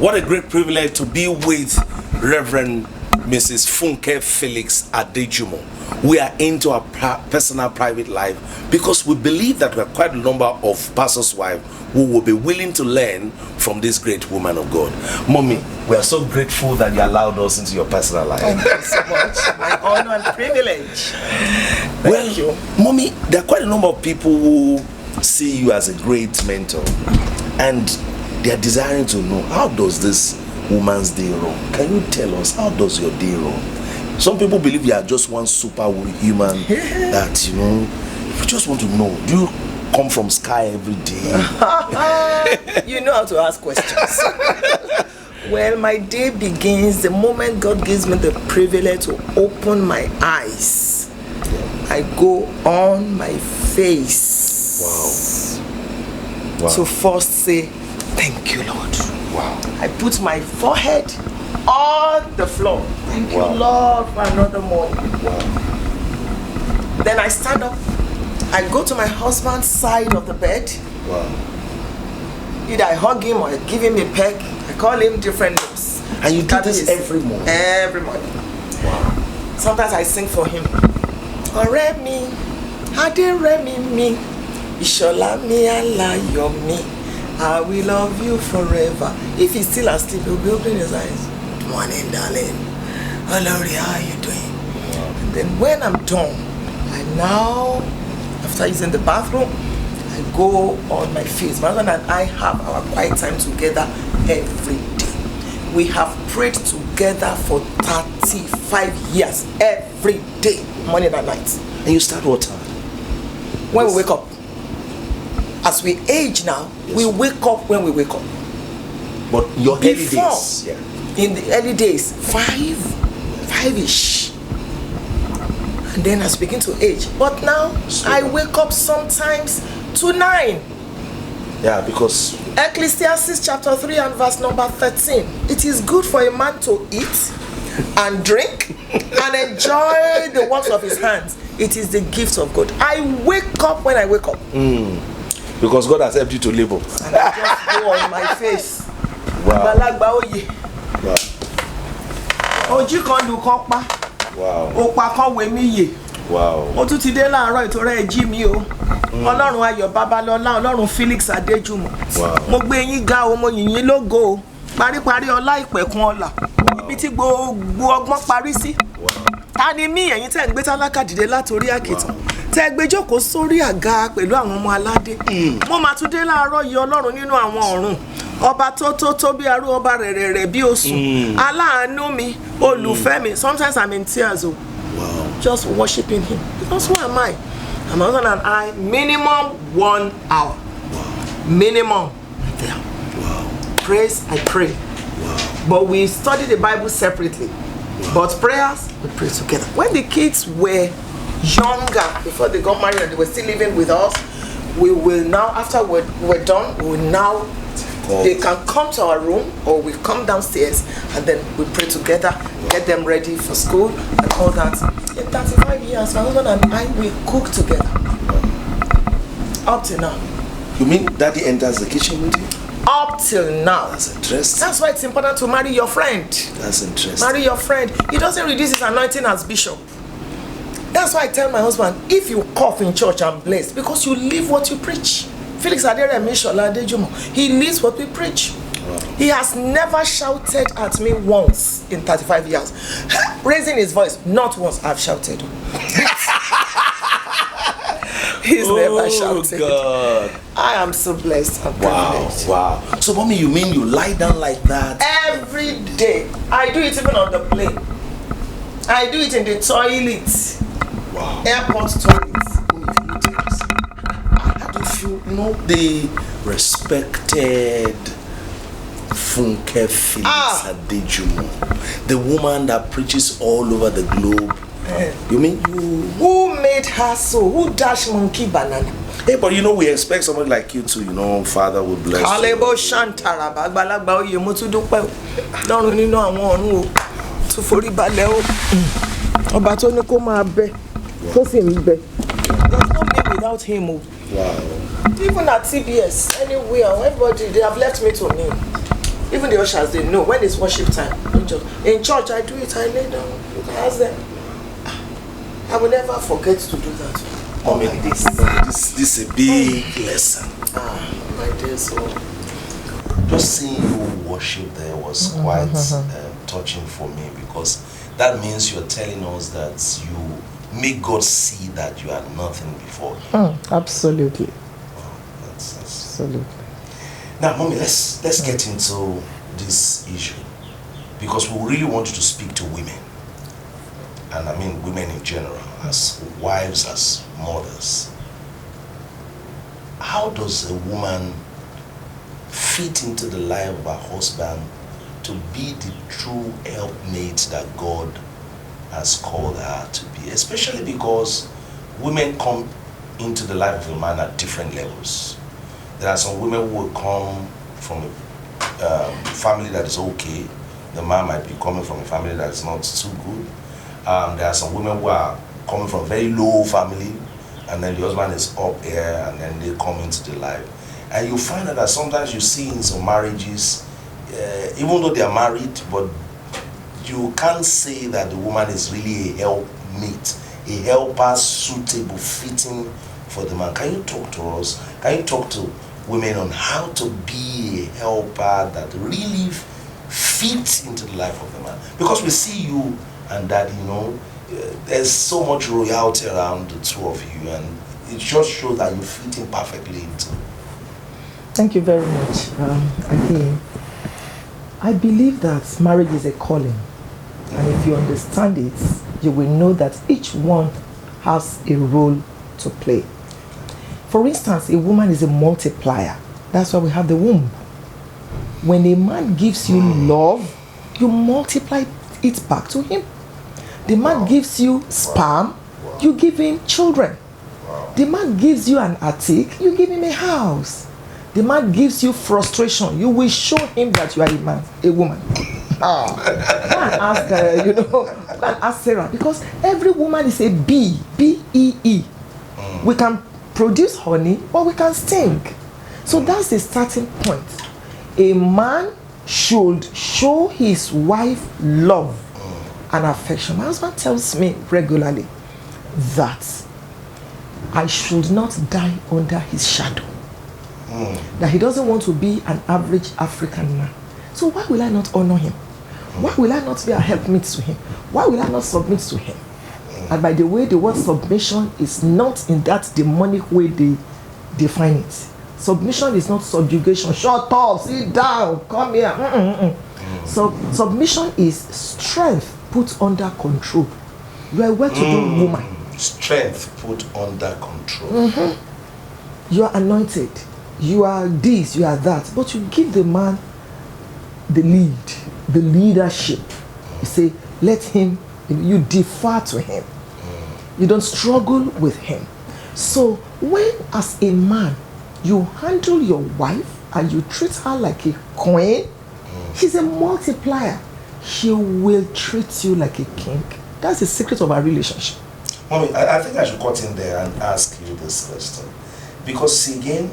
What a great privilege to be with Reverend Mrs. Funke Felix Adejumo. We are into our personal private life because we believe that there are quite a number of pastors' wives who will be willing to learn from this great woman of God. Mommy, we are so grateful that you allowed us into your personal life. Thank you so much. My honor and privilege. Thank you. Mommy, there are quite a number of people who see you as a great mentor and they are desiring to know, how does this woman's day run? Can you tell us, how does your day run? Some people believe you are just one superhuman that, we just want to know, do you come from sky every day? You know how to ask questions. Well, my day begins the moment God gives me the privilege to open my eyes. I go on my face. Wow. To first say, thank you, Lord. Wow. I put my forehead on the floor. Thank you, Lord, for another morning. Wow. Then I stand up. I go to my husband's side of the bed. Wow. Either I hug him or I give him a peck. I call him different names. And you do this every morning? Every morning. Wow. Sometimes I sing for him. Ọ̀rẹ́ mi, Adérẹ̀mí mi, Ìṣọ̀lá mi, Aláyọ̀ mi, I will love you forever. If he's still asleep, he'll be opening his eyes. Good morning, darling. Hello, how are you doing? And then when I'm done, I now, after he's in the bathroom, I go on my face. My husband and I have our quiet time together every day. We have prayed together for 35 years, every day, morning and night. And you start what time? When we wake up. As we age now, we wake up when we wake up. But your early days? Yeah. In the early days, 5-ish. And then I begin to age. But now, I wake up sometimes to 9. Yeah, because Ecclesiastes chapter 3 and verse number 13. It is good for a man to eat and drink and enjoy the works of his hands. It is the gift of God. I wake up when I wake up. Because God has helped you to labor. And I just go on my face. Wow. Wow. Wow. Ó tún ti dé láàárọ̀ ìtọ́rẹ́ ẹjí mi o. Ọlọ́run Ayọ̀ Babalọ́lá, Ọlọ́run Felix Adejumo. Mo gbé yín ga o, mo yìn yín lógo o. Paríparí ọlá ìpẹ̀kun ọlá. Ibi tí gbogbo ọgbọ́n parí sí. Ta ni mí ẹ̀yin tẹ́ ń gbé tálákà dìde látorí àkìtàn? Tẹ́ gbé jókòó sórí àga pẹ̀lú àwọn ọmọ aládé. Mo máa tún dé láàárọ̀ yìí Ọlọ́run nínú àwọn ọ̀run. Ọba tó bí arú, ọba rẹ̀rẹ̀rẹ̀ bí osùn. Aláàánú mi, olùfẹ́ mi. Sometimes I'm in tears o. Wow. Just worshiping him. Because who am I? And my husband and I, minimum 1 hour. Wow. Minimum. There. Wow. Praise, I pray. Wow. But we study the Bible separately. Wow. But prayers, we pray together. When the kids were younger, before they got married and they were still living with us, we will now, after we're done, we will now, they can come to our room or we come downstairs and then we pray together, get them ready for school and all that. In 35 years, my husband and I, we cook together. Up till now. You mean Daddy enters the kitchen with you? Up till now. That's interesting. That's why it's important to marry your friend. That's interesting. Marry your friend. He doesn't reduce his anointing as bishop. That's why I tell my husband, if you cough in church, I'm blessed because you live what you preach. Felix Adejumo, he lives what we preach. Wow. He has never shouted at me once in 35 years. Raising his voice, not once I've shouted. He's never shouted. God. I am so blessed and privileged. Wow. So, mommy, you mean you lie down like that? Every day. I do it even on the plane. I do it in the toilet. Wow. Airport toilet. How do you feel, the respected Funke Felix Adejumo, the woman that preaches all over the globe? You mean you? Who made her so? Who dashed monkey banana? Hey, but we expect somebody like you to, Father will bless you. Kalebo Shantara, Bagbalagba oye mo tún dúpẹ́ o. Lọ́run nínú àwọn ọ̀run o. Tún forí balẹ̀ o. Ọba tó ní kó máa bẹ. Tó sì ń bẹ. There's no me without him o. Wow. Even at TBS, anywhere, everybody, they have left me to me. Even the ushers, they know when it's worship time. In church, I do it, I lay down. You can ask them. I will never forget to do that. Mommy, this is a big lesson. My dear soul. Just seeing you worship there was quite touching for me, because that means you're telling us that you make God see that you are nothing before Him. Absolutely. Wow, that's Absolutely. Now, Mommy, let's get into this issue, because we really want you to speak to women, and I mean women in general, as wives, as mothers. How does a woman fit into the life of her husband to be the true helpmate that God has called her to be? Especially because women come into the life of a man at different levels. There are some women who will come from a family that is okay. The man might be coming from a family that is not too good. There are some women who are coming from a very low family, and then the husband is up here, and then they come into the life. And you find out that sometimes you see in some marriages, even though they are married, but you can't say that the woman is really a helpmate, a helper suitable, fitting for the man. Can you talk to us? Can you talk to women on how to be a helper that really fits into the life of the man? Because we see you and that, there's so much royalty around the two of you, and it just shows that you fit in perfectly into. Thank you very much. Again, I believe that marriage is a calling, and if you understand it, you will know that each one has a role to play. For instance, a woman is a multiplier. That's why we have the womb. When a man gives you love, you multiply it back to him. The man gives you sperm, you give him children. The man gives you an attic, you give him a house. The man gives you frustration, you will show him that you are a man, a woman. Go and ask, go and ask Sarah, because every woman is a bee, B-E-E. We can produce honey, but we can stink. So that's the starting point. A man should show his wife love and affection. My husband tells me regularly that I should not die under his shadow. That he doesn't want to be an average African man. So why will I not honor him? Why will I not be a helpmate to him? Why will I not submit to him? And by the way, the word submission is not in that demonic way they define it. Submission is not subjugation. Shut up, sit down, come here. So submission is strength put under control. You are a well-to-do woman. Strength put under control. You are anointed. You are this, you are that. But you give the man the lead, the leadership. You say, let him, you defer to him. You don't struggle with him. So when as a man, you handle your wife and you treat her like a queen, she's a multiplier. She will treat you like a king. That's the secret of our relationship. Mommy, I think I should cut in there and ask you this question. Because again,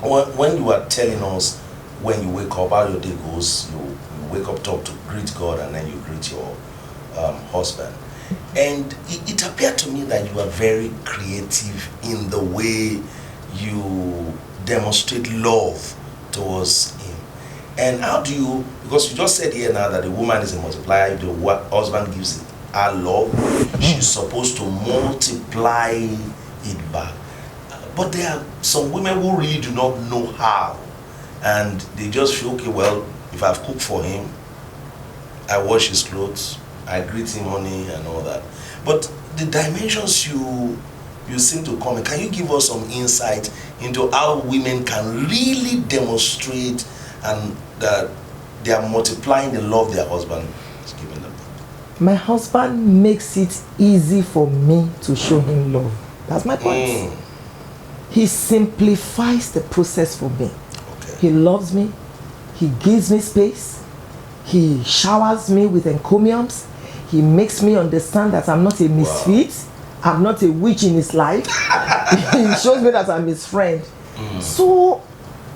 when you are telling us when you wake up, how your day goes, you wake up, talk to greet God, and then you greet your husband. And it appeared to me that you are very creative in the way you demonstrate love towards him. And how do you, because you just said here now that the woman is a multiplier, if the husband gives her love, she's supposed to multiply it back. But there are some women who really do not know how, and they just feel, okay, well, if I've cooked for him, I wash his clothes, I greet him honey and all that. But the dimensions you seem to come in, can you give us some insight into how women can really demonstrate and that they are multiplying the love their husband is giving them? My husband makes it easy for me to show him love. That's my point. He simplifies the process for me. Okay. He loves me. He gives me space. He showers me with encomiums. He makes me understand that I'm not a misfit. Wow. I'm not a witch in his life. He shows me that I'm his friend. So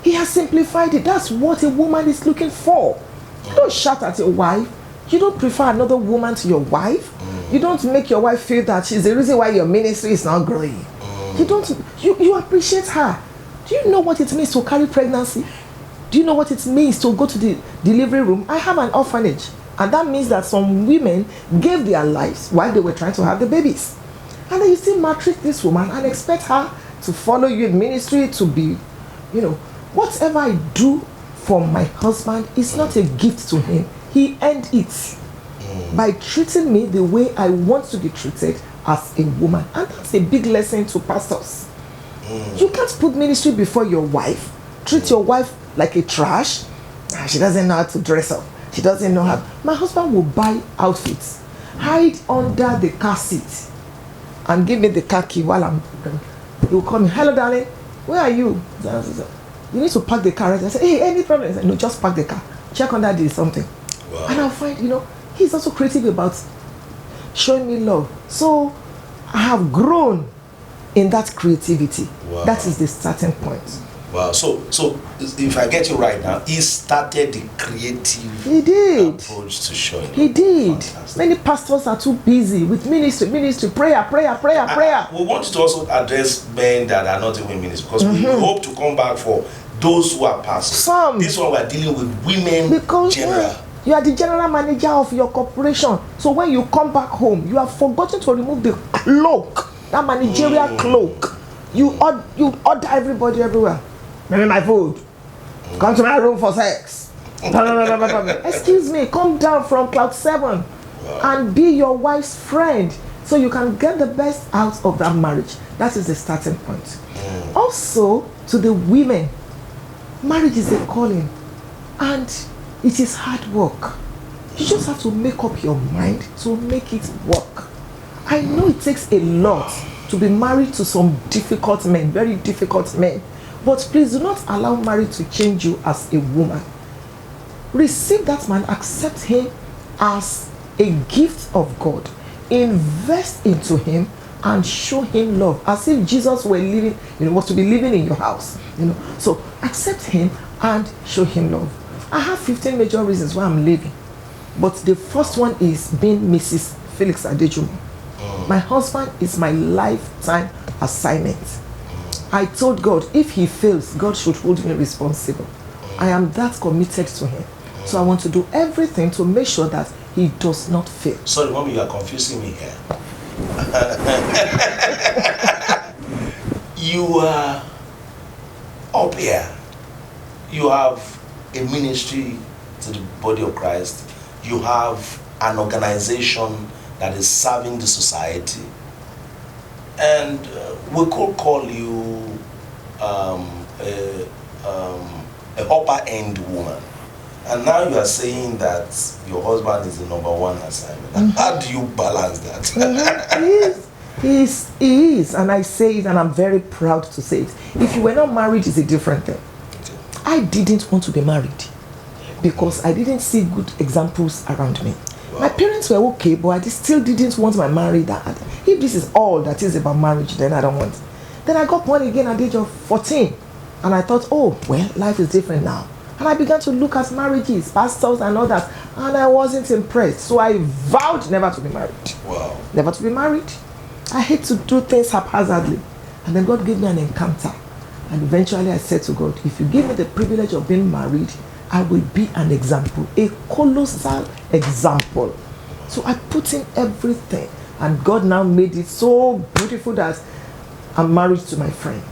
He has simplified it. That's what a woman is looking for. You don't shout at your wife. You don't prefer another woman to your wife. You don't make your wife feel that she's the reason why your ministry is not growing. You appreciate her. Do you know what it means to carry pregnancy? Do you know what it means to go to the delivery room? I have an orphanage, and that means that some women gave their lives while they were trying to have the babies. And then you still maltreat this woman and expect her to follow you in ministry, to be, whatever I do for my husband is not a gift to him. He earned it by treating me the way I want to be treated as a woman. And that's a big lesson to pastors. You can't put ministry before your wife. Treat your wife like a trash. She doesn't know how to dress up. She doesn't know how. My husband will buy outfits, hide under the car seat, and give me the car key while I'm. He will call me, hello darling, where are you? You need to park the car. I say, hey, any problem? I say, no, just park the car. Check on that, there is something. Wow. And I'll find, he's also creative about showing me love. So I have grown in that creativity. Wow. That is the starting point. Wow. So if I get you right now, he started the creative approach to showing. He did. Fantastic. Many pastors are too busy with ministry, prayer. We want you to also address men that are not even in ministry, because we hope to come back for those who are pastors. This one we're dealing with women because general. You are the general manager of your corporation. So when you come back home, you have forgotten to remove the cloak, that managerial cloak. You order everybody everywhere. Give me my food. Come to my room for sex. Excuse me, come down from cloud 7 and be your wife's friend so you can get the best out of that marriage. That is the starting point. Also, to the women, marriage is a calling and it is hard work. You just have to make up your mind to make it work. I know it takes a lot to be married to some difficult men, very difficult men. But please do not allow marriage to change you as a woman. Receive that man, accept him as a gift of God. Invest into him and show him love as if Jesus were living, was to be living in your house. So accept him and show him love. I have 15 major reasons why I'm leaving. But the first one is being Mrs. Felix Adejumo. My husband is my lifetime assignment. I told God, if he fails, God should hold me responsible. I am that committed to him. So I want to do everything to make sure that he does not fail. Sorry, Mommy, you are confusing me here. You are up here. You have a ministry to the body of Christ. You have an organization that is serving the society. And we could call you a upper end woman. And now you are saying that your husband is the number one assignment. How do you balance that? He is, and I say it, and I'm very proud to say it. If you were not married, it's a different thing. Okay. I didn't want to be married because I didn't see good examples around me. Wow. My parents were okay, but I still didn't want my married dad. If this is all that is about marriage, then I don't want. Then I got born again at the age of 14, and I thought, oh, well, life is different now. And I began to look at marriages, pastors and others, and I wasn't impressed. So I vowed never to be married. Wow. Never to be married. I hate to do things haphazardly. And then God gave me an encounter. And eventually I said to God, if you give me the privilege of being married, I will be an example, a colossal example. So I put in everything. And God now made it so beautiful that I'm married to my friend.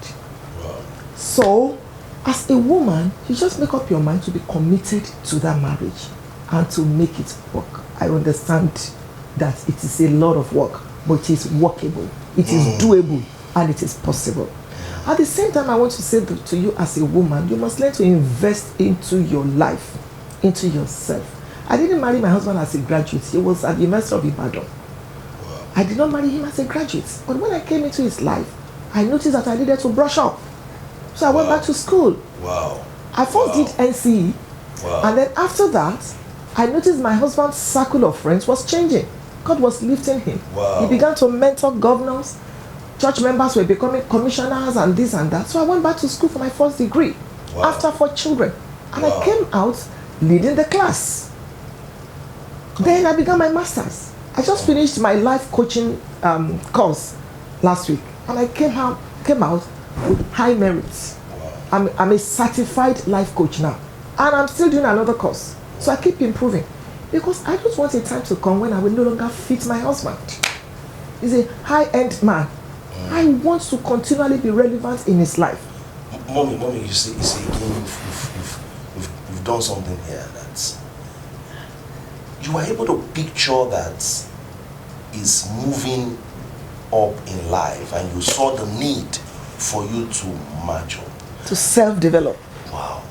Wow. So, as a woman, you just make up your mind to be committed to that marriage and to make it work. I understand that it is a lot of work, but it is workable, it is doable, and it is possible. At the same time, I want to say to you as a woman, you must learn to invest into your life, into yourself. I didn't marry my husband as a graduate. He was at the University of Ibadan. Wow. I did not marry him as a graduate. But when I came into his life, I noticed that I needed to brush up. So I went back to school. Wow. I first did NCE. Wow. And then after that, I noticed my husband's circle of friends was changing. God was lifting him. Wow. He began to mentor governors. Church members were becoming commissioners and this and that. So I went back to school for my first degree. after 4 children. And Wow. I came out leading the class. Then I began my master's. I just finished my life coaching course last week. And I came out with high merits. I'm a certified life coach now. And I'm still doing another course. So I keep improving. Because I don't want a time to come when I will no longer fit my husband. He's a high-end man. I want to continually be relevant in his life. Mommy, you see, we've done something here that you are able to picture that is moving up in life, and you saw the need for you to match up. To self-develop. Wow.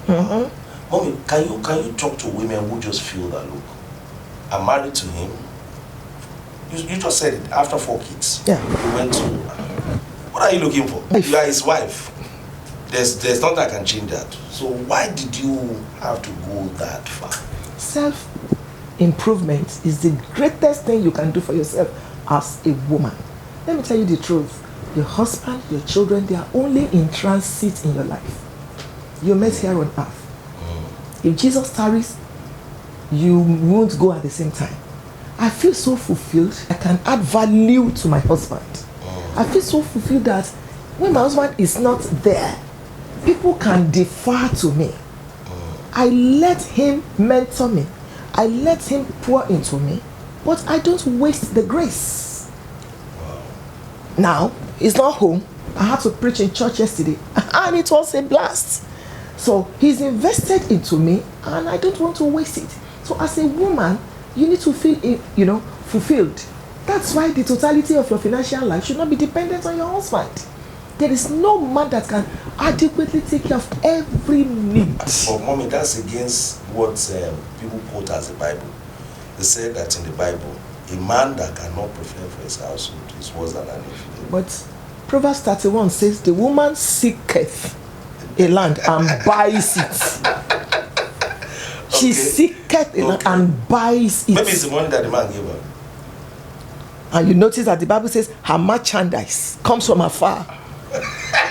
Mommy, can you talk to women who just feel that, look, I'm married to him. You just said it, after 4 kids. Yeah. You went to, what are you looking for? You are his wife. There's nothing that can change that. So why did you have to go that far? Self-improvement is the greatest thing you can do for yourself as a woman. Let me tell you the truth. Your husband, your children, they are only in transit in your life. You met here on earth. If Jesus tarries, you won't go at the same time. I feel so fulfilled. I can add value to my husband. I feel so fulfilled that when my husband is not there, people can defer to me. I let him mentor me. I let him pour into me, but I don't waste the grace. Now, he's not home. I had to preach in church yesterday, and it was a blast. So he's invested into me, and I don't want to waste it. So as a woman, you need to feel, fulfilled. That's why the totality of your financial life should not be dependent on your husband. There is no man that can adequately take care of every need. But mommy, that's against what people quote as the Bible. They say that in the Bible, a man that cannot provide for his household is worse than an infidel. But Proverbs 31 says, the woman seeketh a land and buys it. She seeketh a land and buys it. Maybe it's the money that the man gave her. And you notice that the Bible says her merchandise comes from afar.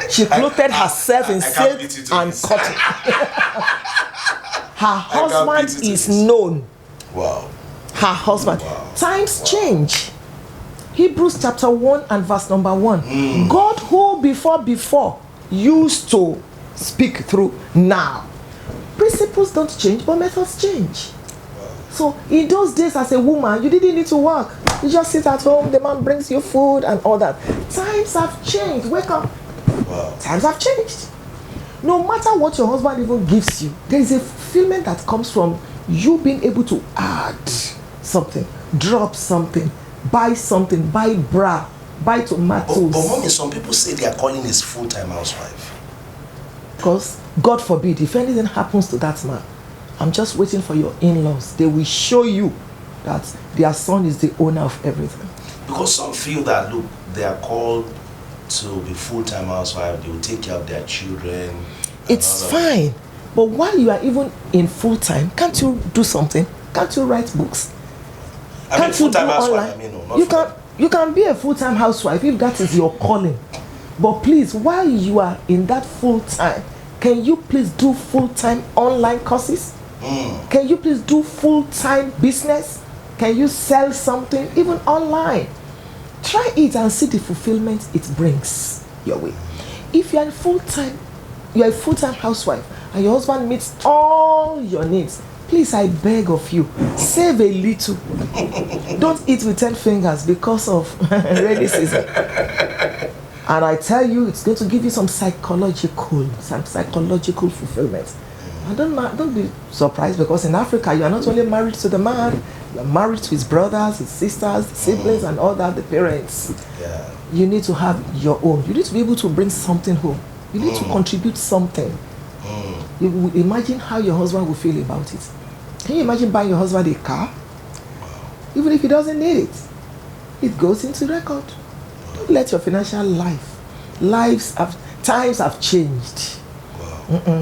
She clothed herself in silk and cotton. Her husband is known. Wow. Her husband. Wow. Times change. Hebrews chapter 1 and verse number 1. God who before used to speak through now. Principles don't change, but methods change. So in those days as a woman, you didn't need to work. You just sit at home, the man brings you food and all that. Times have changed. Wake up. Wow. Times have changed. No matter what your husband even gives you, there is a fulfillment that comes from you being able to add something, drop something, buy something, buy bra, buy tomatoes. But mommy, some people say their calling is full-time housewife. Because God forbid, if anything happens to that man, I'm just waiting for your in-laws. They will show you that their son is the owner of everything. Because some feel that, look, they are called to be full-time housewife, they will take care of their children. It's fine. But while you are even in full-time, can't you do something? Can't you write books? I mean, full-time housewife, You can be a full-time housewife if that is your calling. But please, while you are in that full-time, can you please do full-time online courses? Can you please do full-time business? Can you sell something even online? Try it and see the fulfillment it brings your way. If you are a full-time housewife and your husband meets all your needs, please, I beg of you, save a little. Don't eat with 10 fingers because of rainy season. And I tell you, it's going to give you some psychological fulfillment. And don't be surprised, because in Africa, you are not only married to the man, you are married to his brothers, his sisters, siblings, and all that, the parents. Yeah. You need to have your own. You need to be able to bring something home. You need to contribute something. You will imagine how your husband will feel about it. Can you imagine buying your husband a car? Even if he doesn't need it, it goes into record. Don't let your financial times have changed.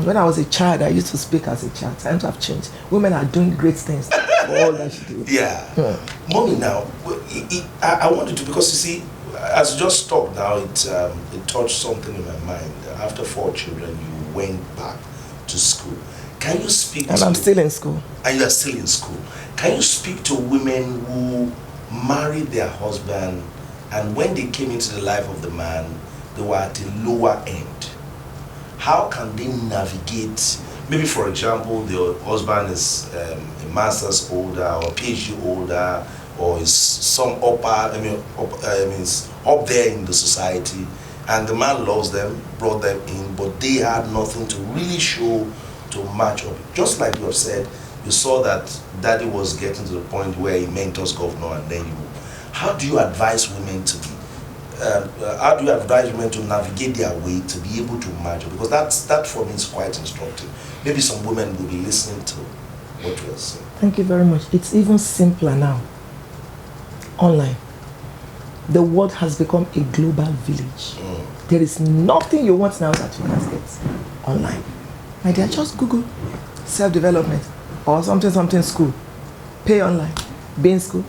When I was a child, I used to speak as a child. Times have changed. Women are doing great things for all that she do. Yeah. Mommy, now, I wanted to, because you see, as you just talked now, it touched something in my mind. After 4 children, you went back to school. Can you speak And to... I'm still in school. And you are still in school. Can you speak to women who married their husband, and when they came into the life of the man, they were at a lower end? How can they navigate? Maybe, for example, the husband is a master's holder or PhD holder, or is some up there in the society, and the man loves them, brought them in, but they had nothing to really show to match up. Just like you have said, you saw that daddy was getting to the point where he mentors governor, and then you. How do you advise women to be? How do you advise women to navigate their way to be able to match up? Because that for me is quite instructive. Maybe some women will be listening to what you are saying. Thank you very much. It's even simpler now. Online. The world has become a global village. There is nothing you want now that you can't get online. My dear, just Google self-development or something school. Pay online. Be in school.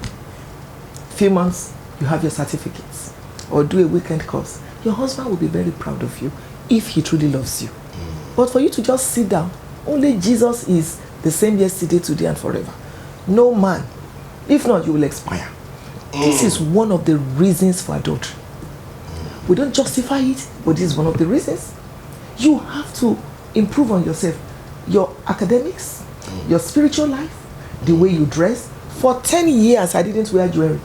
Few months, you have your certificates. Or do a weekend course. Your husband will be very proud of you if he truly loves you. But for you to just sit down, only Jesus is the same yesterday, today, and forever. No man. If not, you will expire. This is one of the reasons for adultery. We don't justify it, but this is one of the reasons. You have to improve on yourself. Your academics, your spiritual life, the way you dress. For 10 years, I didn't wear jewelry.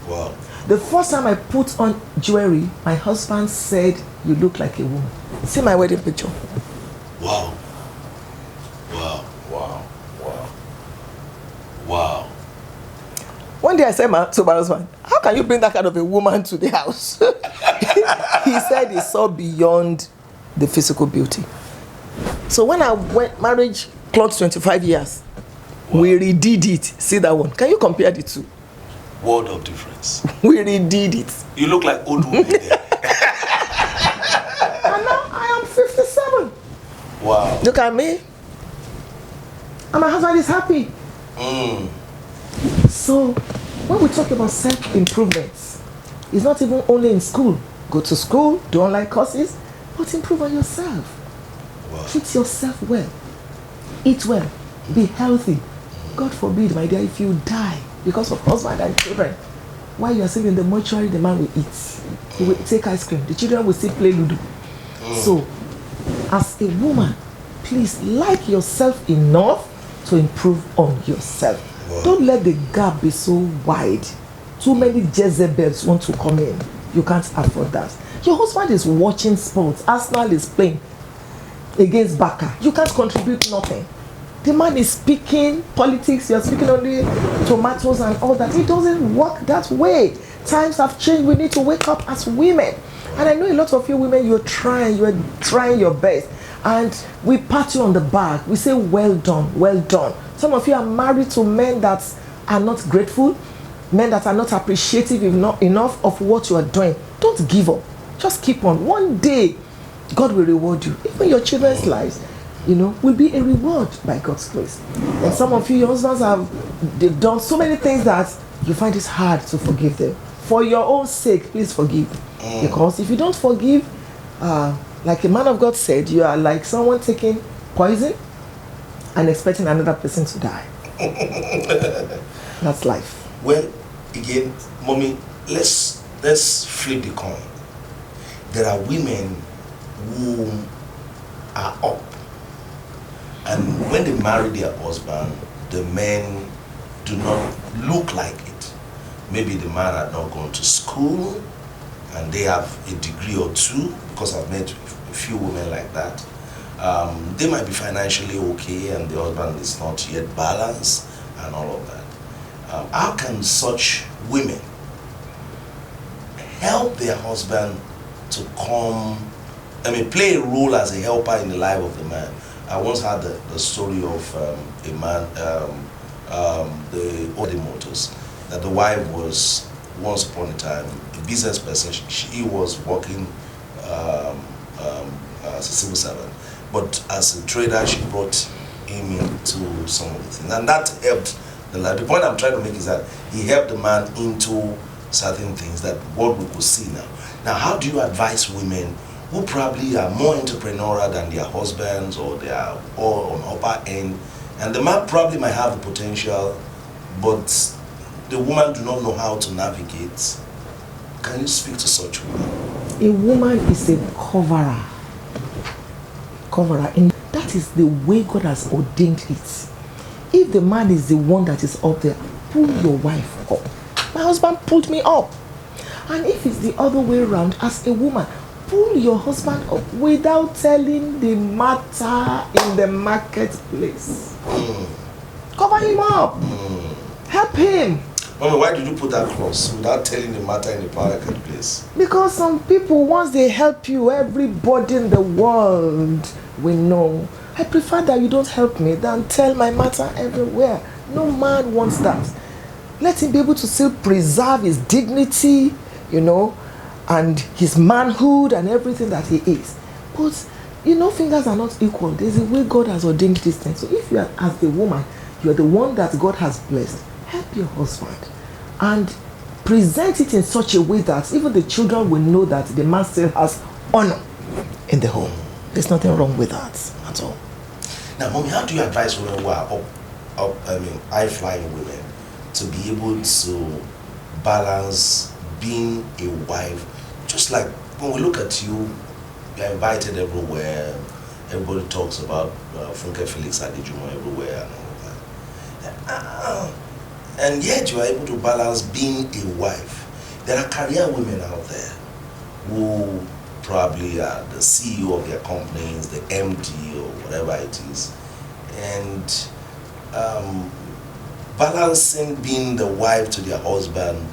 Wow. The first time I put on jewelry, my husband said, "You look like a woman." See my wedding picture. Wow. Wow. Wow. Wow. Wow. One day I said to my husband, "How can you bring that kind of a woman to the house?" He said he saw beyond the physical beauty. So when I went, marriage clocked 25 years. Wow. We redid it. See that one? Can you compare the two? World of difference. We redid it. You look like old woman there. And now I am 57. Wow. Look at me. And my husband is happy. So when we talk about self-improvements, it's not even only in school. Go to school, do online courses, but improve on yourself. Wow. Treat yourself well. Eat well. Be healthy. God forbid, my dear, if you die because of husband and children, while you are still in the mortuary, the man will eat. He will take ice cream. The children will still play Ludo. So, as a woman, please like yourself enough to improve on yourself. Wow. Don't let the gap be so wide. Too many Jezebels want to come in. You can't afford that. Your husband is watching sports. Arsenal is playing against Barca. You can't contribute nothing. The man is speaking politics, you're speaking only tomatoes and all that. It doesn't work that way. Times have changed. We need to wake up as women. And I know a lot of you women, you're trying your best. And we pat you on the back. We say, well done, well done. Some of you are married to men that are not grateful, men that are not appreciative enough of what you are doing. Don't give up. Just keep on. One day, God will reward you. Even your children's lives, will be a reward by God's grace. And some of you, your husbands they've done so many things that you find it hard to forgive them. For your own sake, please forgive. Because if you don't forgive, like a man of God said, you are like someone taking poison and expecting another person to die. That's life. Well, again, mommy, let's flip the coin. There are women who are up, and when they marry their husband, the men do not look like it. Maybe the man had not gone to school and they have a degree or two, because I've met a few women like that. They might be financially okay and the husband is not yet balanced and all of that. How can such women help their husband to play a role as a helper in the life of the man? I once had the story of a man, the Adejumo, that the wife was once upon a time a business person. She was working as a civil servant, but as a trader, she brought him into some of the things, and that helped the life. The point I'm trying to make is that he helped the man into certain things that what we could see now. Now, how do you advise women who probably are more entrepreneurial than their husbands, or they are all on upper end, and the man probably might have the potential, but the woman do not know how to navigate. Can you speak to such women? A woman is a coverer. And that is the way God has ordained it. If the man is the one that is up there, pull your wife up. My husband pulled me up. And if it's the other way around, as a woman, pull your husband up without telling the matter in the marketplace. Cover him up. Help him. Mommy, why did you put that clause without telling the matter in the marketplace? Because some people, once they help you, everybody in the world will know. I prefer that you don't help me than tell my matter everywhere. No man wants that. Let him be able to still preserve his dignity, and his manhood and everything that he is. But, fingers are not equal. There's a way God has ordained this thing. So if you are, as the woman, you are the one that God has blessed, help your husband and present it in such a way that even the children will know that the man still has honor in the home. There's nothing wrong with that at all. Now, Mommy, how do you advise women who are high-flying women to be able to balance being a wife? Just like when we look at you, you're invited everywhere. Everybody talks about Funke Felix Adejumo everywhere and all that. And yet you are able to balance being a wife. There are career women out there who probably are the CEO of their companies, the MD or whatever it is. And balancing being the wife to their husband,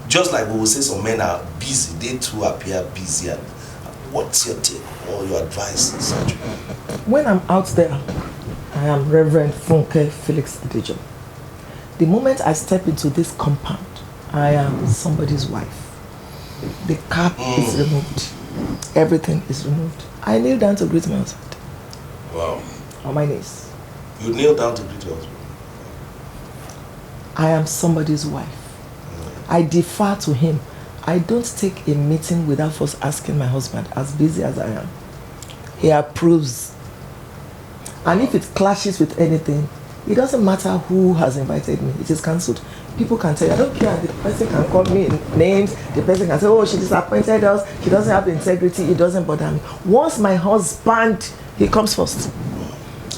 just like we will say some men are busy, they too appear busy. And what's your take or your advice in such? When I'm out there, I am Reverend Funke Felix Adejumo. The moment I step into this compound, I am somebody's wife. The cap is removed. Everything is removed. I kneel down to greet my husband. Wow. On my knees. You kneel down to greet your husband? I am somebody's wife. I defer to him. I don't take a meeting without first asking my husband, as busy as I am. He approves. And if it clashes with anything, it doesn't matter who has invited me. It is cancelled. People can tell you, I don't care. The person can call me names. The person can say, oh, she disappointed us. She doesn't have integrity. It doesn't bother me. Once my husband, he comes first.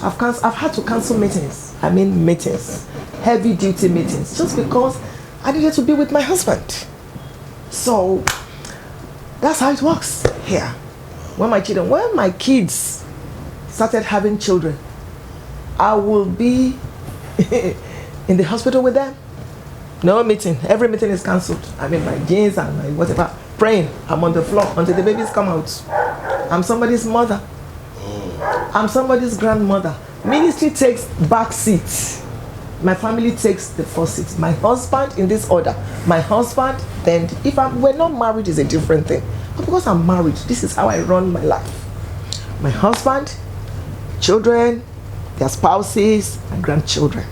I've had to cancel meetings. I mean meetings. Heavy duty meetings. Just because I needed to be with my husband. So that's how it works here. When my kids started having children, I will be in the hospital with them. No meeting. Every meeting is cancelled. I'm in my jeans and my whatever, praying. I'm on the floor until the babies come out. I'm somebody's mother. I'm somebody's grandmother. Ministry takes back seat. My family takes the first seat. My husband in this order. My husband, then if we're not married is a different thing. But because I'm married, this is how I run my life. My husband, children, their spouses, and grandchildren.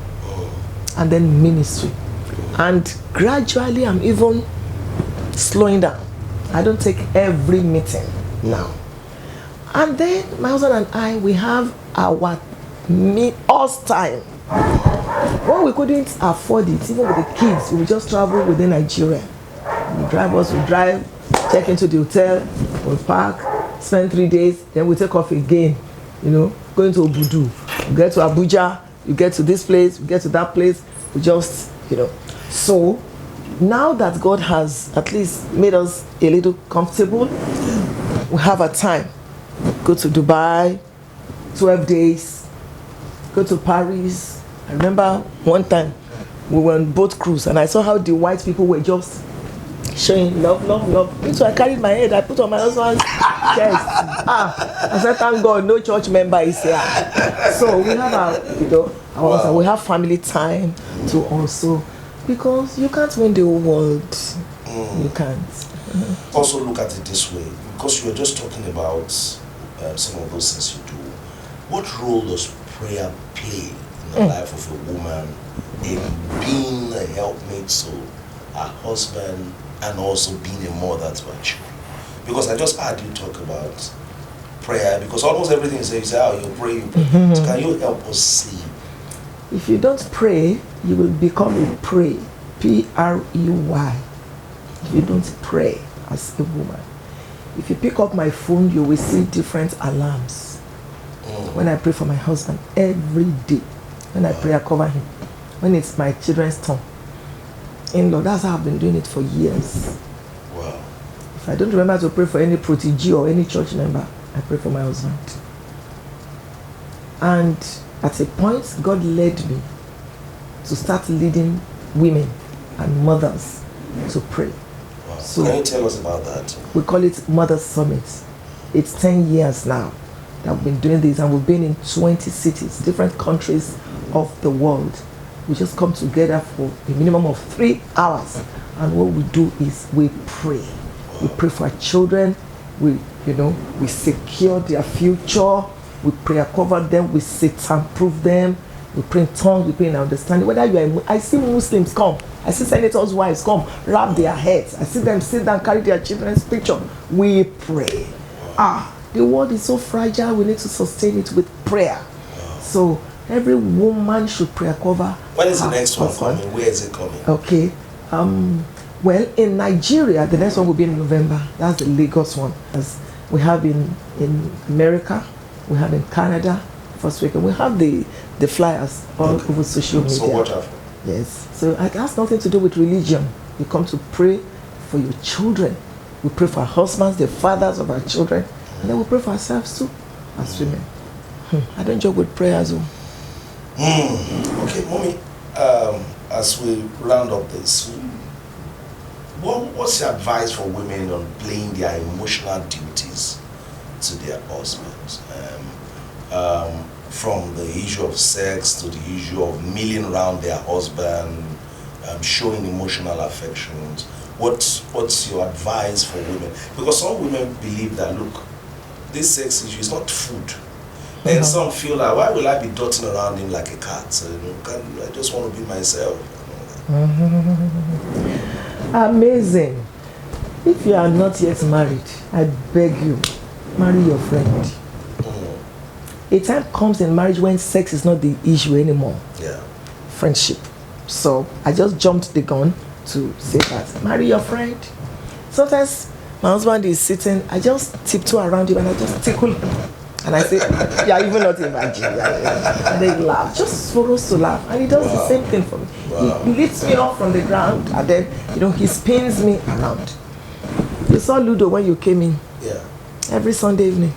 And then ministry. And gradually I'm even slowing down. I don't take every meeting now. And then my husband and I, we have our us time. When we couldn't afford it, even with the kids, we just travel within Nigeria. We drive, check into the hotel, we park, spend 3 days, then we take off again, going to Obudu. We get to Abuja, you get to this place, we get to that place, we just, So, now that God has at least made us a little comfortable, we have a time. Go to Dubai, 12 days, go to Paris. I remember one time we were on boat cruise and I saw how the white people were just showing love. So I carried my head, I put on my husband's chest. I said, thank God, no church member is here. So we have we have family time to also, because you can't win the whole world. You can't. Also look at it this way, because you were just talking about some of those things you do. What role does prayer play in the life of a woman in being a helpmate to her husband and also being a mother to her children? Because I just heard you talk about prayer, because almost everything you say, oh, you pray, you pray. So can you help us see? If you don't pray, you will become a prey. P-R-E-Y. If you don't pray as a woman. If you pick up my phone, you will see different alarms. When I pray for my husband, every day. When I pray, I cover him. When it's my children's turn. In-law, that's how I've been doing it for years. Wow. If I don't remember to pray for any protégé or any church member, I pray for my husband. And at a point, God led me to start leading women and mothers to pray. Wow. So can you tell us about that? We call it Mothers Summit. It's 10 years now that we've been doing this, and we've been in 20 cities, different countries of the world. We just come together for a minimum of 3 hours, and what we do is we pray. We pray for our children. We secure their future. We pray cover them. We Satan-proof them. We pray in tongues. We pray in understanding. Whether you are, I see Muslims come. I see senators' wives come, wrap their heads. I see them sit down, carry their children's picture. We pray. The world is so fragile. We need to sustain it with prayer. So every woman should pray cover. When is the next one coming? Where is it coming? Okay. Well, in Nigeria, the next one will be in November. That's the Lagos one. As we have in America, we have in Canada, first week, and we have the flyers all over social media. So watch out. Yes. So it has nothing to do with religion. You come to pray for your children. We pray for our husbands, the fathers of our children, and then we pray for ourselves too, as women. I don't joke with prayers. Okay, mommy. As we round up this, what's your advice for women on playing their emotional duties to their husbands? From the issue of sex to the issue of milling around their husband, showing emotional affections. What's your advice for women? Because some women believe that, look, this sex issue is not food. And some feel like, why will I be dotting around him like a cat? So, I just want to be myself. Amazing. If you are not yet married, I beg you, marry your friend. A time comes in marriage when sex is not the issue anymore. Yeah. Friendship. So I just jumped the gun to say that. Marry your friend. Sometimes my husband is sitting, I just tiptoe around him and I just tickle him. And I say, yeah, even not imagine. And they laugh, just for us to laugh. And he does the same thing for me. He lifts me off from the ground and then, he spins me around. You saw Ludo when you came in. Yeah. Every Sunday evening.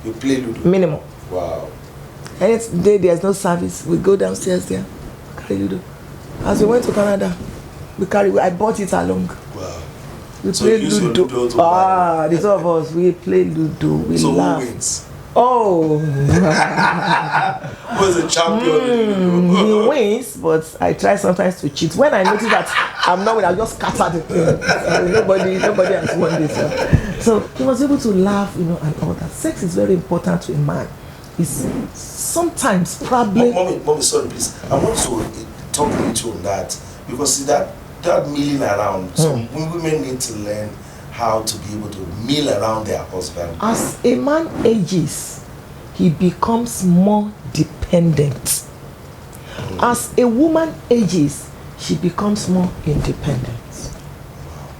You play Ludo? Minimum. Wow. Any day there's no service, we go downstairs there, carry Ludo. As we went to Canada, I bought it along. Wow. We So play you use your Ludo. Ludo to The two of us, we play Ludo. We so laugh. who wins? Oh. Who is the champion in Ludo? He wins, but I try sometimes to cheat. When I notice that I'm not winning, I'll just scatter the thing. Nobody has won this one. So he was able to laugh, and all that. Sex is very important to a man. It's sometimes probably. Mommy, sorry, please. I want to talk with you on that, because see that milling around. Some women need to learn how to be able to mill around their husband. As a man ages, he becomes more dependent. As a woman ages, she becomes more independent.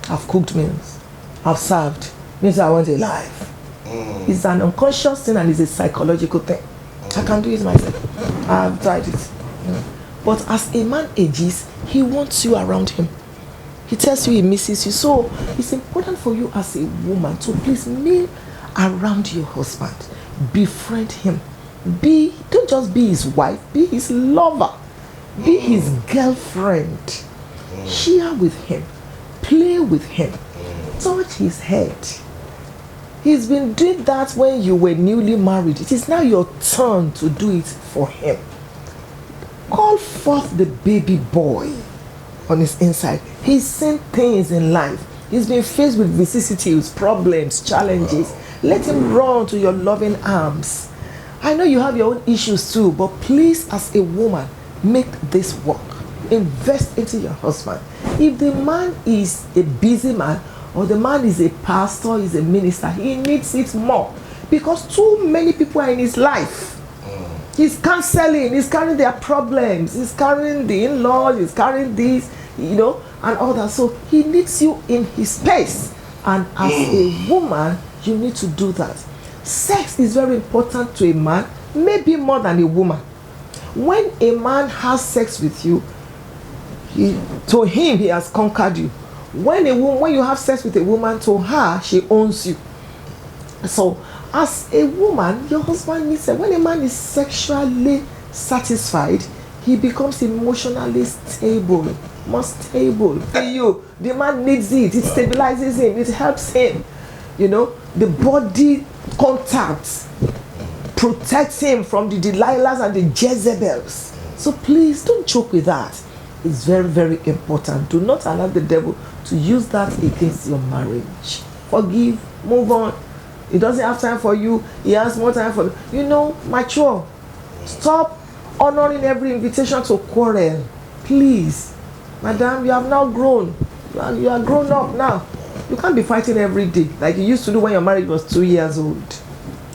I've cooked meals. I've served. Means I want a life. It's an unconscious thing and it's a psychological thing. I can do it myself. I've tried it. But as a man ages, he wants you around him. He tells you he misses you. So it's important for you as a woman to please mill around your husband. Befriend him. Don't just be his wife, be his lover. Be his girlfriend. Share with him. Play with him. Touch his head. He's been doing that when you were newly married. It is now your turn to do it for him. Call forth the baby boy on his inside. He's seen things in life. He's been faced with vicissitudes, problems, challenges. Let him run to your loving arms. I know you have your own issues too, but please, as a woman, make this work. Invest into your husband. If the man is a busy man, or the man is a pastor, is a minister, he needs it more because too many people are in his life. He's counseling, he's carrying their problems, he's carrying the in-laws, he's carrying this, and all that. So he needs you in his space. And as a woman, you need to do that. Sex is very important to a man, maybe more than a woman. When a man has sex with you, to him, he has conquered you. When you have sex with a woman, to her, she owns you. So, as a woman, your husband needs it. When a man is sexually satisfied, he becomes emotionally stable, more stable. The man needs it. It stabilizes him. It helps him. The body contact protects him from the Delilahs and the Jezebels. So please don't joke with that. It's very, very important. Do not allow the devil to use that against your marriage. Forgive, move on. He doesn't have time for you. He has more time for you. Mature. Stop honoring every invitation to quarrel. Please. Madam, you have now grown. You are grown up now. You can't be fighting every day like you used to do when your marriage was 2 years old.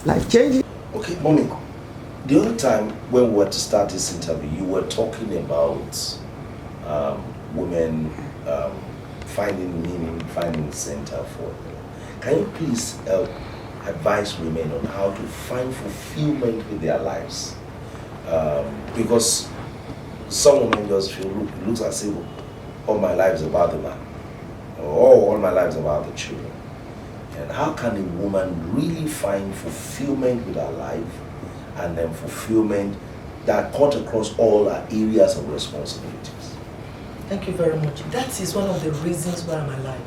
Life changing. Okay, Mommy. The other time when we were to start this interview, you were talking about women finding meaning, finding center for them. Can you please advise women on how to find fulfillment in their lives? Because some women just feel, it looks as if all my life is about the man, or all my life is about the children. And how can a woman really find fulfillment with her life, and then fulfillment that cut across all her areas of responsibilities? Thank you very much. That is one of the reasons why I'm alive.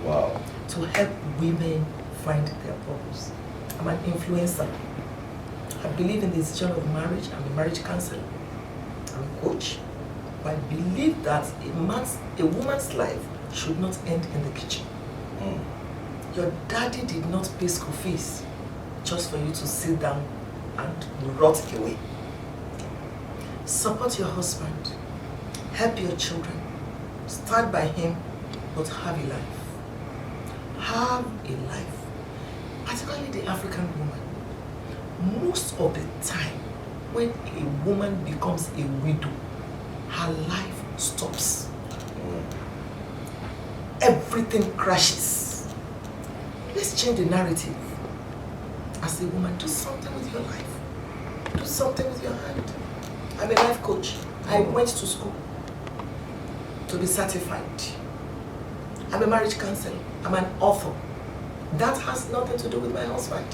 Wow. To help women find their purpose. I'm an influencer. I believe in the decision of marriage. I'm a marriage counselor. I'm a coach. But I believe that a woman's life should not end in the kitchen. Your daddy did not pay school fees just for you to sit down and rot away. Support your husband. Help your children. Stand by him, but have a life. Have a life. Particularly the African woman. Most of the time, when a woman becomes a widow, her life stops. Everything crashes. Let's change the narrative. As a woman, do something with your life. Do something with your hand. I'm a life coach. I went to school to be certified. I'm a marriage counselor. I'm an author. That has nothing to do with my husband.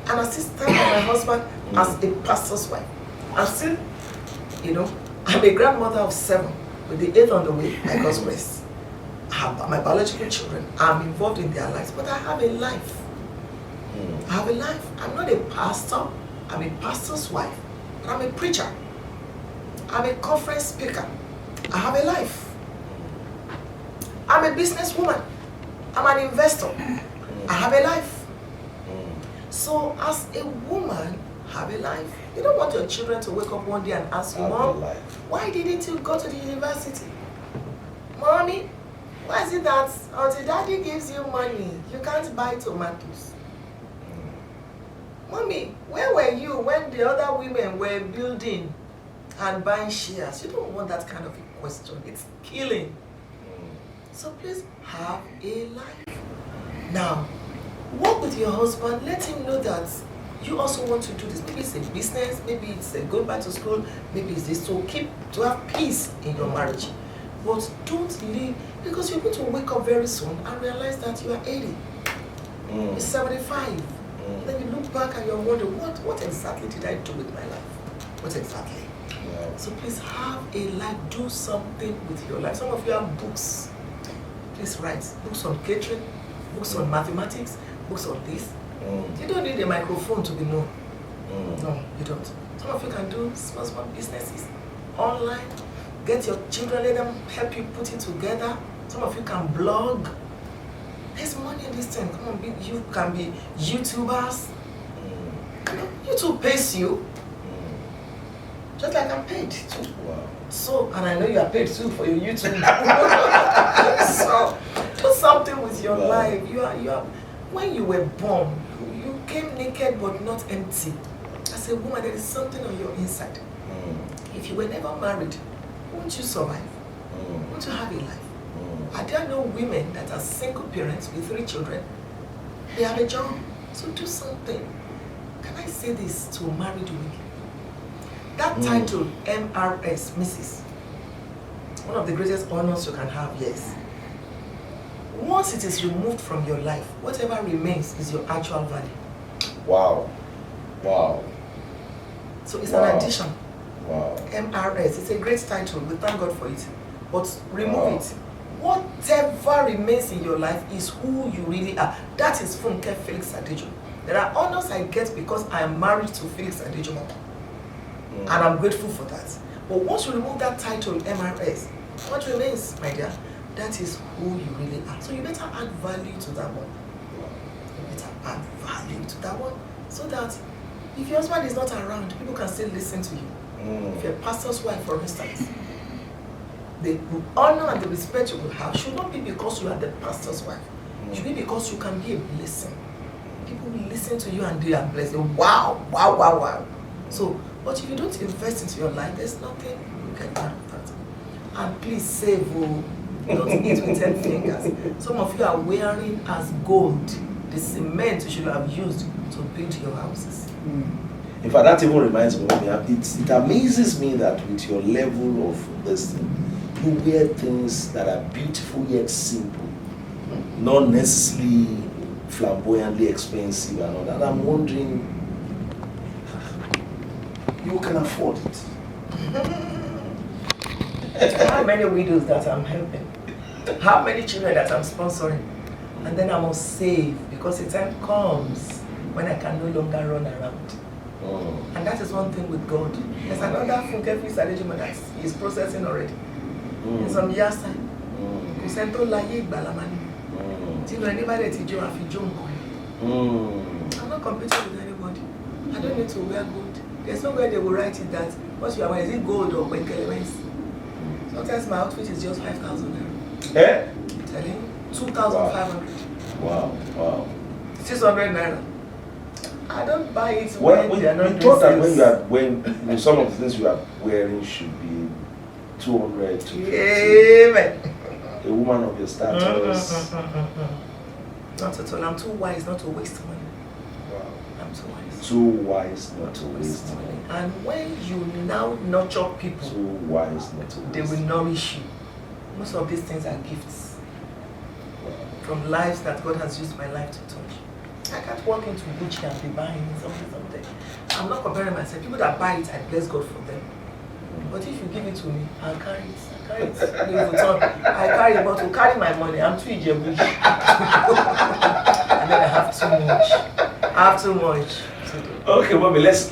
I'm assistant of my husband as a pastor's wife. I'm still, I'm a grandmother of 7 with the 8th on the way, by God's grace. I have my biological children. I'm involved in their lives, but I have a life. I have a life. I'm not a pastor. I'm a pastor's wife. But I'm a preacher. I'm a conference speaker. I have a life. I'm a businesswoman. I'm an investor. I have a life. So as a woman, have a life. You don't want your children to wake up one day and ask you, Mom, why didn't you go to the university? Mommy, why is it that until daddy gives you money, you can't buy tomatoes? Mommy, where were you when the other women were building and buying shares? You don't want that kind of a question. It's killing. So please have a life. Now, work with your husband. Let him know that you also want to do this. Maybe it's a business, maybe it's going back to school, maybe it's this to have peace in your marriage. But don't leave, because you're going to wake up very soon and realize that you are 80. You're 75. Then you look back and you're wondering, what exactly did I do with my life? What exactly? Yeah. So please have a life. Do something with your life. Some of you have books. Please write books on catering, books on mathematics, books on this. You don't need a microphone to be known. No, you don't. Some of you can do small businesses online. Get your children, let them help you put it together. Some of you can blog. There's money in this thing. Come on, you can be YouTubers. YouTube pays you. Just like I'm paid too. Wow. So, and I know you are paid too for your YouTube. So, Do something with your life. You are. When you were born, you came naked but not empty. As a woman, there is something on your inside. If you were never married, won't you survive? Won't you have a life? I don't know women that are single parents with 3 children. They have a job, so do something. Can I say this to married women? That title, MRS, Mrs., one of the greatest honors you can have, yes. Once it is removed from your life, whatever remains is your actual value. Wow. Wow. So it's an addition. Wow. MRS, it's a great title. We thank God for it. But remove it. Whatever remains in your life is who you really are. That is Funke Felix Adejumo. There are honors I get because I am married to Felix Adejumo. And I'm grateful for that. But once you remove that title, MRS, what remains, my dear? That is who you really are. So you better add value to that one. You better add value to that one. So that if your husband is not around, people can still listen to you. If you're a pastor's wife, for instance, the honor and the respect you will have should not be because you are the pastor's wife. It should be because you can be a blessing. People will listen to you and they are blessed. Wow, wow, wow, wow. So, but if you don't invest into your life, there's nothing you can do with that. And please save, don't eat with 10 fingers. Some of you are wearing as gold the cement you should have used to build your houses. In fact, that even reminds me, it amazes me that with your level of this thing, you wear things that are beautiful yet simple, not necessarily flamboyantly expensive and all that. I'm wondering, you can afford it. How many widows that I'm helping? How many children that I'm sponsoring? And then I must save because the time comes when I can no longer run around. And that is one thing with God. There's another Funke Felix Adejumo that is processing already. In some years' time. I'm not competing with anybody. I don't need to wear gold. There's nowhere they will write it that what you are wearing, is it gold or when elements? Sometimes my outfit is just 5,000 naira. Eh? I'm telling you, 2,500. Wow. 600 naira. I don't buy it Well, when they are not we thought that sales. when some of the things you are wearing should be 200 to 50. Amen. A woman of your status. Not at all. I'm too wise not to waste money. Wow. I'm too wise. Too wise not to waste money. And when you now nurture people, Too wise not to they waste. will nourish you. Most of these things are gifts from lives that God has used my life to touch. I can't walk into Gucci and be buying something. I'm not comparing myself. People that buy it, I bless God for them. But if you give it to me, I'll carry it. I carry it. I carry it, but to carry my money, I'm too Ijebush. And then I have too much. Okay, mommy, let's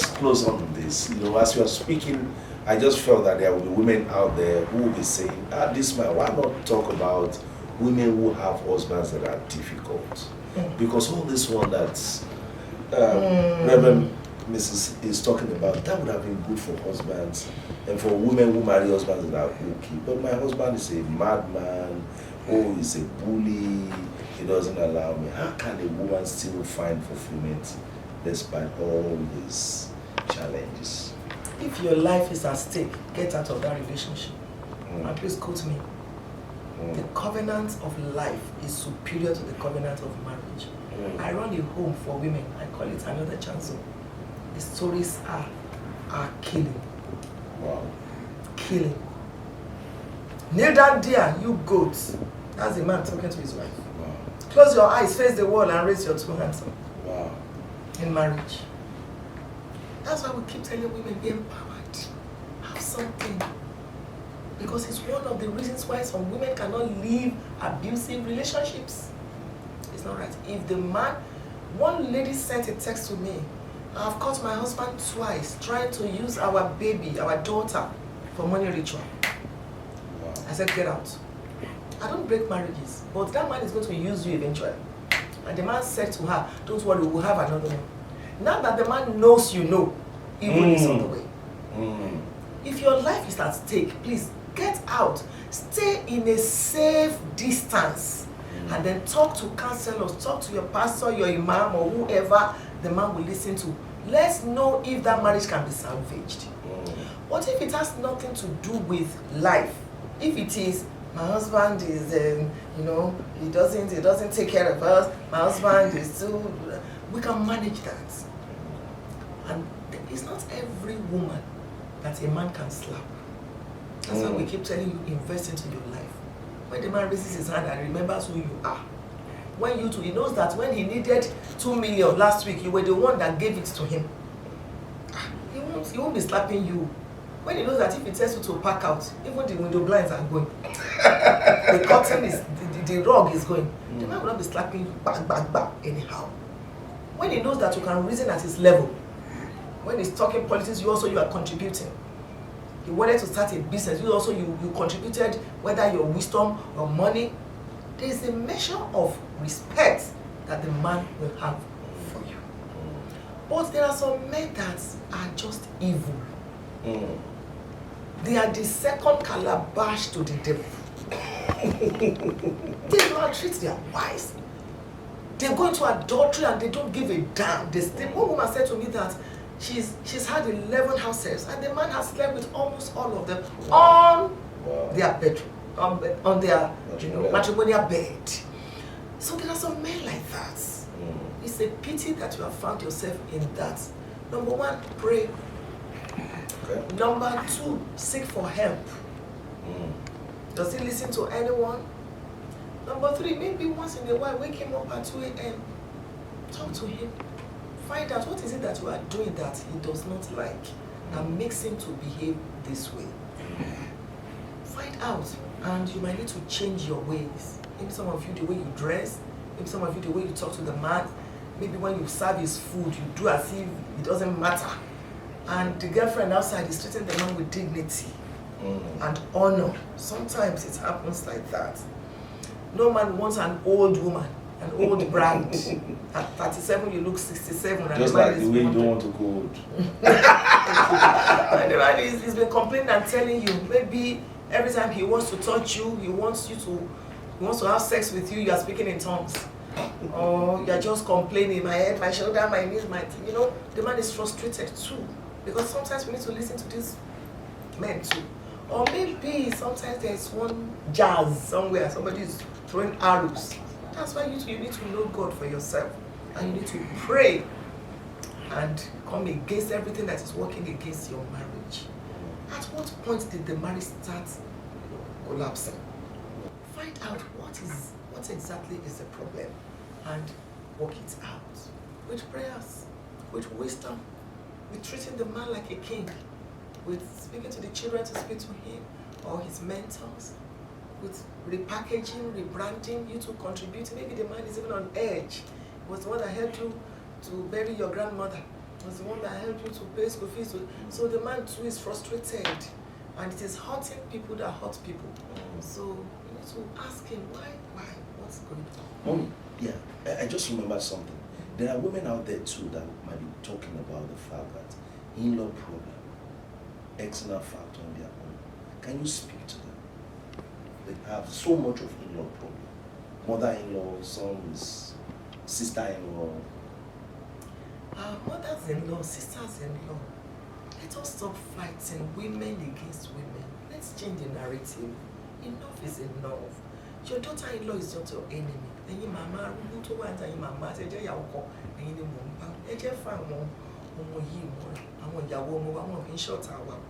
close on this. You know, as you are speaking, I just felt that there will be women out there who will be saying, this man, why not talk about women who have husbands that are difficult? Because all this one that Reverend Mrs. is talking about, that would have been good for husbands and for women who marry husbands that are okay. But my husband is a madman, he's a bully, he doesn't allow me. How can a woman still find fulfillment despite all these challenges? If your life is at stake, get out of that relationship. And please quote me. The covenant of life is superior to the covenant of marriage. I run a home for women. I call it another chance zone. The stories are killing. Wow. Killing. Kneel down there, you goats. That's the man talking to his wife. Wow. Close your eyes, face the wall, and raise your 2 hands up. Wow. In marriage. That's why we keep telling women, be empowered. Have something. Because it's one of the reasons why some women cannot leave abusive relationships. It's not right. If the man, one lady sent a text to me, I've caught my husband twice trying to use our baby, our daughter, for money ritual. Wow. I said, get out. I don't break marriages, but that man is going to use you eventually. And the man said to her, don't worry, we'll have another one. Now that the man knows you know, evil is on the way. If your life is at stake, please get out. Stay in a safe distance. And then talk to counselors, talk to your pastor, your imam, or whoever the man will listen to. Let's know if that marriage can be salvaged. What if it has nothing to do with life? If it is, my husband is, he doesn't take care of us. My husband is too. We can manage that. And it's not every woman that a man can slap. That's why we keep telling you, invest into your life. When the man raises his hand and remembers who you are, when you too, he knows that when he needed 2 million last week, you were the one that gave it to him. He won't be slapping you. When he knows that if he tells you to pack out, even the window blinds are going. The curtain is, the rug is going. The man will not be slapping you back anyhow. When he knows that you can reason at his level, when he's talking politics, you are contributing. He wanted to start a business, you contributed, whether your wisdom or money. There is a measure of respect that the man will have for you. But there are some men that are just evil. They are the second calabash to the devil. They maltreat their wives. They go into adultery and they don't give a damn. One woman said to me that she's had 11 houses and the man has slept with almost all of them on their bedroom, on their matrimonial bed. So there are some men like that. It's a pity that you have found yourself in that. Number one, pray. Okay. Number two, seek for help. Does he listen to anyone? Number three, maybe once in a while, wake him up at 2 a.m. Talk to him. Find out what is it that you are doing that he does not like and makes him to behave this way. Find out, and you might need to change your ways. Maybe some of you, the way you dress, maybe some of you, the way you talk to the man, maybe when you serve his food, you do as if it doesn't matter. And the girlfriend outside is treating the man with dignity and honor. Sometimes it happens like that. No man wants an old woman, an old bride. At 37, you look 67. And just the man like the way you don't want to go old. And the man he's been complaining and telling you, maybe every time he wants to touch you, he wants to have sex with you, you are speaking in tongues. Or you are just complaining, my head, my shoulder, my knees, the man is frustrated too. Because sometimes we need to listen to these men too. Or maybe sometimes there's one jazz somewhere, somebody is throwing arrows. That's why you need to know God for yourself. And you need to pray and come against everything that is working against your marriage. At what point did the marriage start collapsing? Find out what exactly is the problem and work it out. With prayers, with wisdom, with treating the man like a king, with speaking to the children to speak to him or his mentors, with repackaging, rebranding, you to contribute. Maybe the man is even on edge. It was the one that helped you to bury your grandmother. It was the one that helped you to pay school fees. So the man too is frustrated. And it is hurting people that hurt people. So you need to ask him, why? What's going on? Mommy, yeah, I just remembered something. There are women out there too that might be talking about the fact that in-law problem, external factor on their own. Can you speak to them? They have so much of in-law problem. Mother-in-law, sons, sister-in-law. Mothers-in-law, sisters-in-law. Let us stop fighting women against women. Let's change the narrative. Enough is enough. Your daughter-in-law is not your enemy. And your mama, to want and your mama, say, "Jay Yauko," and you know, "Jay Fan, I want your woman, I want to short our one.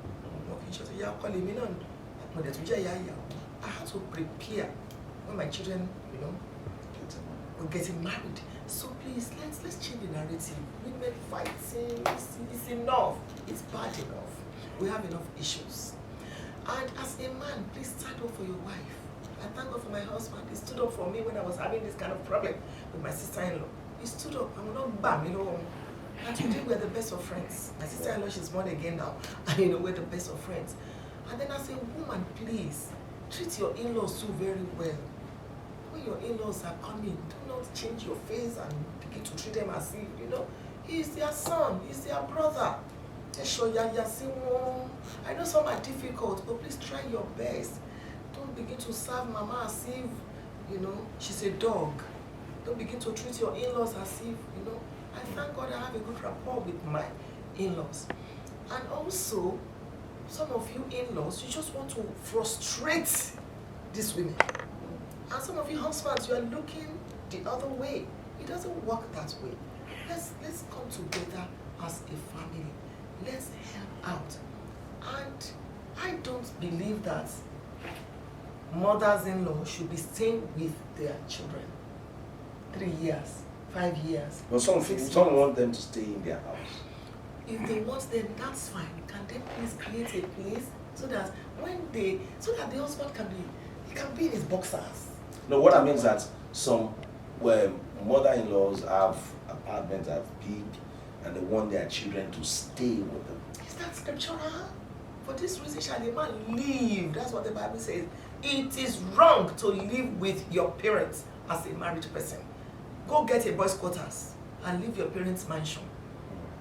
I calling me on. I had to prepare when my children, were getting married. So please, let's change the narrative. Women fighting, it's enough. It's bad enough. We have enough issues. And as a man, please stand up for your wife. I thank God for my husband. He stood up for me when I was having this kind of problem with my sister-in-law. He stood up. I will not bam, And today we're the best of friends. My sister-in-law, she's born again now. And we're the best of friends. And then as a woman, please, treat your in-laws too very well. When your in-laws are coming, do not change your face and begin to treat them as if, he's their son, he's their brother. I know some are difficult, but please try your best. Don't begin to serve mama as if, she's a dog. Don't begin to treat your in-laws as if, I thank God I have a good rapport with my in-laws. And also, some of you in-laws, you just want to frustrate these women. And some of you husbands, you are looking the other way. It doesn't work that way. Let's come together as a family. Let's help out. And I don't believe that mothers-in-law should be staying with their children 3 years, 5 years. But some want them to stay in their house. If they want them, that's fine. Can they please create a place so that the husband can be in his boxers? No, what I mean is that some mother-in-laws have apartments, have big, and they want their children to stay with them. Is that scriptural? For this reason shall a man live. That's what the Bible says. It is wrong to live with your parents as a married person. Go get a boys' quarters and leave your parents' mansion.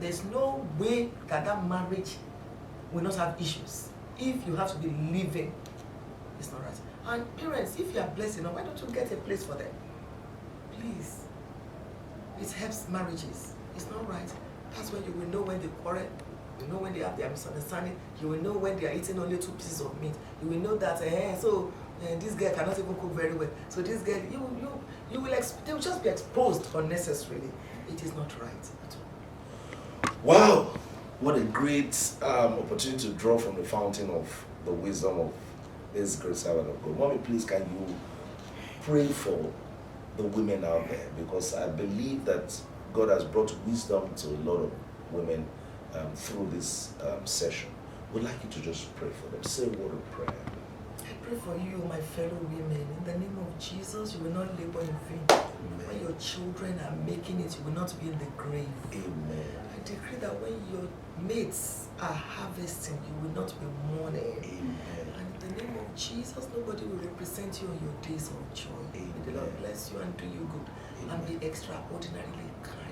There's no way that marriage will not have issues. If you have to be living, it's not right. And parents, if you are blessed enough, why don't you get a place for them? Please. It helps marriages. It's not right. That's when you will know when they quarrel. You know when they have their misunderstanding. You will know when they are eating only 2 pieces of meat. You will know that this girl cannot even cook very well. So this girl, they will just be exposed unnecessarily. It is not right at all. Wow, what a great opportunity to draw from the fountain of the wisdom of this great servant of God. Mommy, please, can you pray for the women out there? Because I believe that God has brought wisdom to a lot of women through this session. We'd like you to just pray for them. Say a word of prayer. I pray for you, my fellow women. In the name of Jesus, you will not labor in vain. Amen. When your children are making it, you will not be in the grave. Amen. I decree that when your mates are harvesting, you will not be mourning. Amen. And in the name of Jesus, nobody will represent you on your days of joy. May the Lord bless you and do you good. Amen. And be extraordinarily kind.